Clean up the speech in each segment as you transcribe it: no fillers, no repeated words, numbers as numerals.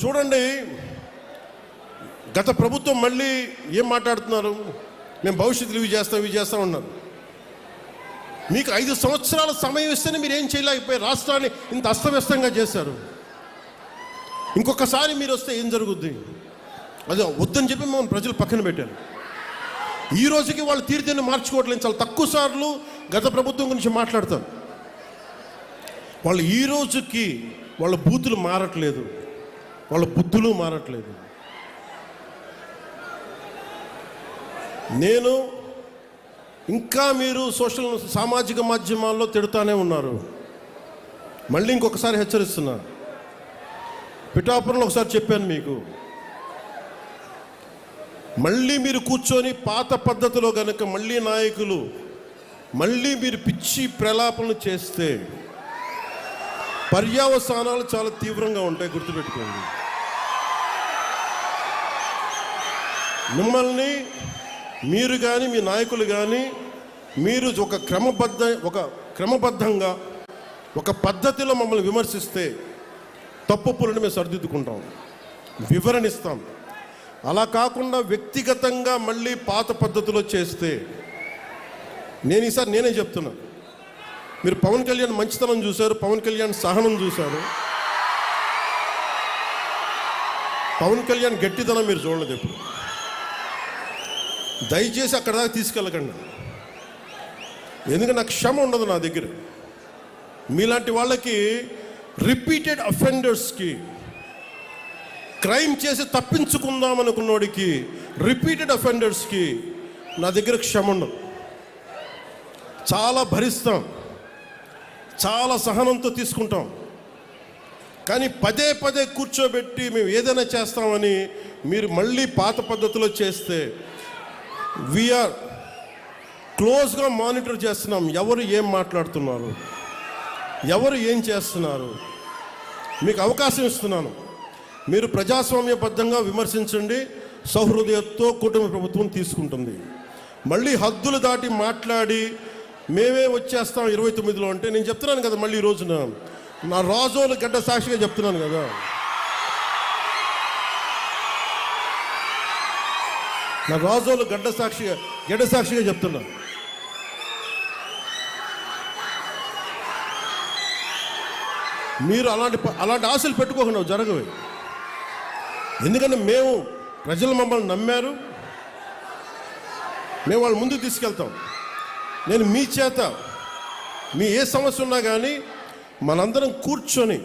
చూడండి, గత ప్రభుత్వం మళ్ళీ ఏం మాట్లాడుతున్నారు? మేము భవిష్యత్తులో ఇవి చేస్తాం ఉన్నారు. మీకు 5 సంవత్సరాల సమయం ఇస్తేనే మీరు ఏం చేయలేకపోయారు. రాష్ట్రాన్ని ఇంత అస్తవ్యస్తంగా చేశారు. ఇంకొకసారి మీరు వస్తే ఏం జరుగుద్ది? అదే వద్దని చెప్పి మేము ప్రజలు పక్కన పెట్టారు. ఈ రోజుకి వాళ్ళు తీరుతేనే మార్చుకోవట్లేదు. చాలా తక్కువ సార్లు గత ప్రభుత్వం గురించి మాట్లాడతారు. వాళ్ళు ఈ రోజుకి వాళ్ళ బూతులు మారట్లేదు, వాళ్ళ బుద్ధులు మారట్లేదు. నేను ఇంకా మీరు సామాజిక మాధ్యమాల్లో తిడుతూనే ఉన్నారు. మళ్ళీ ఇంకొకసారి హెచ్చరిస్తున్నా. పిఠాపురంలో ఒకసారి చెప్పాను మీకు, మళ్ళీ మీరు కూర్చొని పాత పద్ధతిలో కనుక మళ్ళీ నాయకులు మళ్ళీ మీరు పిచ్చి ప్రలాపనలు చేస్తే పర్యవసానాలు చాలా తీవ్రంగా ఉంటాయి, గుర్తుపెట్టుకోండి. మిమ్మల్ని మీరు కానీ మీ నాయకులు కానీ మీరు ఒక క్రమబద్ధంగా ఒక పద్ధతిలో మమ్మల్ని విమర్శిస్తే తప్పులను మేము సరిదిద్దుకుంటాం, వివరణిస్తాం. అలా కాకుండా వ్యక్తిగతంగా మళ్ళీ పాత పద్ధతిలో చేస్తే ఈసారి నేనే చెప్తున్నా. మీరు పవన్ కళ్యాణ్ మంచితనం చూశారు, పవన్ కళ్యాణ్ సహనం చూశారు, పవన్ కళ్యాణ్ గట్టితనం మీరు చూడలేదు ఎప్పుడు. దయచేసి అక్కడ దాకా తీసుకెళ్ళకండి. ఎందుకంటే నాకు క్షమ ఉండదు నా దగ్గర. మీలాంటి వాళ్ళకి రిపీటెడ్ అఫెండర్స్కి, క్రైమ్ చేసి తప్పించుకుందాం అనుకున్నోడికి, రిపీటెడ్ అఫెండర్స్కి నా దగ్గర క్షమ ఉండదు. చాలా భరిస్తాం, చాలా సహనంతో తీసుకుంటాం. కానీ పదే పదే కూర్చోబెట్టి మేము ఏదైనా చేస్తామని మీరు మళ్ళీ పాత పద్ధతిలో చేస్తే వీఆర్ క్లోజ్గా మానిటర్ చేస్తున్నాం. ఎవరు ఏం మాట్లాడుతున్నారు, ఎవరు ఏం చేస్తున్నారు, మీకు అవకాశం ఇస్తున్నాను. మీరు ప్రజాస్వామ్యబద్ధంగా విమర్శించండి. సౌహృదయంతో కూటమి ప్రభుత్వం తీసుకుంటుంది. మళ్ళీ హద్దులు దాటి మాట్లాడి మేమే వచ్చేస్తాం 29లో అంటే నేను చెప్తున్నాను కదా, మళ్ళీ ఈ రోజున నా రాజోలు గడ్డ సాక్షిగా చెప్తున్నాను కదా. నా రాజోలు గడ్డ సాక్షిగా చెప్తున్నా. మీరు అలాంటి ఆశలు పెట్టుకోకుండా జరగవు. ఎందుకంటే ప్రజలు మమ్మల్ని నమ్మారు, మేము వాళ్ళ ముందుకు తీసుకెళ్తాం. నేను మీ చేత మీ ఏ సమస్య ఉన్నా కానీ మనందరం కూర్చొని,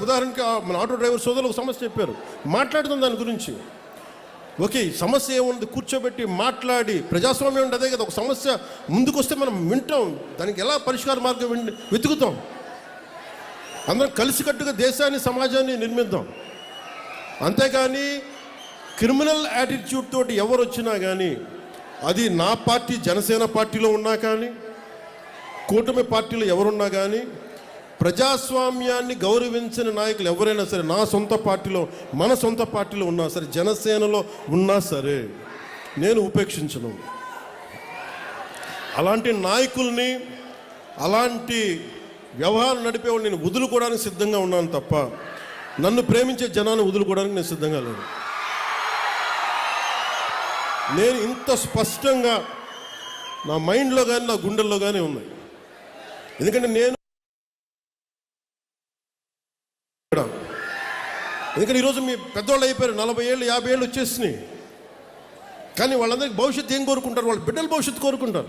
ఉదాహరణకి మన ఆటో డ్రైవర్ సోదరులు ఒక సమస్య చెప్పారు, మాట్లాడుతాం దాని గురించి. ఓకే, సమస్య ఏముంది, కూర్చోబెట్టి మాట్లాడి, ప్రజాస్వామ్యం అంటే అదే కదా. ఒక సమస్య ముందుకు వస్తే మనం వింటాం, దానికి ఎలా పరిష్కార మార్గం వెతుకుతాం. అందరం కలిసికట్టుగా దేశాన్ని సమాజాన్ని నిర్మిద్దాం. అంతేగాని క్రిమినల్ యాటిట్యూడ్ తోటి ఎవరు వచ్చినా కానీ, అది నా పార్టీ జనసేన పార్టీలో ఉన్నా కానీ, కూటమి పార్టీలో ఎవరున్నా కానీ, ప్రజాస్వామ్యాన్ని గౌరవించిన నాయకులు ఎవరైనా సరే, నా సొంత పార్టీలో, మన సొంత పార్టీలో ఉన్నా సరే, జనసేనలో ఉన్నా సరే, నేను ఉపేక్షించను. అలాంటి నాయకుల్ని, అలాంటి వ్యవహారం నడిపేవాళ్ళు నేను వదులుకోవడానికి సిద్ధంగా ఉన్నాను తప్ప, నన్ను ప్రేమించే జనాన్ని వదులుకోవడానికి నేను సిద్ధంగా లేను. నేను ఇంత స్పష్టంగా నా మైండ్లో కానీ నా గుండెల్లో కానీ ఉన్నాయి. ఎందుకంటే ఈరోజు మీ పెద్దవాళ్ళు అయిపోయారు, 40 ఏళ్ళు 50 ఏళ్ళు వచ్చేసినాయి. కానీ వాళ్ళందరికీ భవిష్యత్తు ఏం కోరుకుంటారు? వాళ్ళ బిడ్డల భవిష్యత్తు కోరుకుంటారు.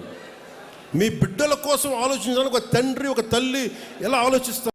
మీ బిడ్డల కోసం ఆలోచించడానికి ఒక తండ్రి, ఒక తల్లి ఎలా ఆలోచిస్తారు?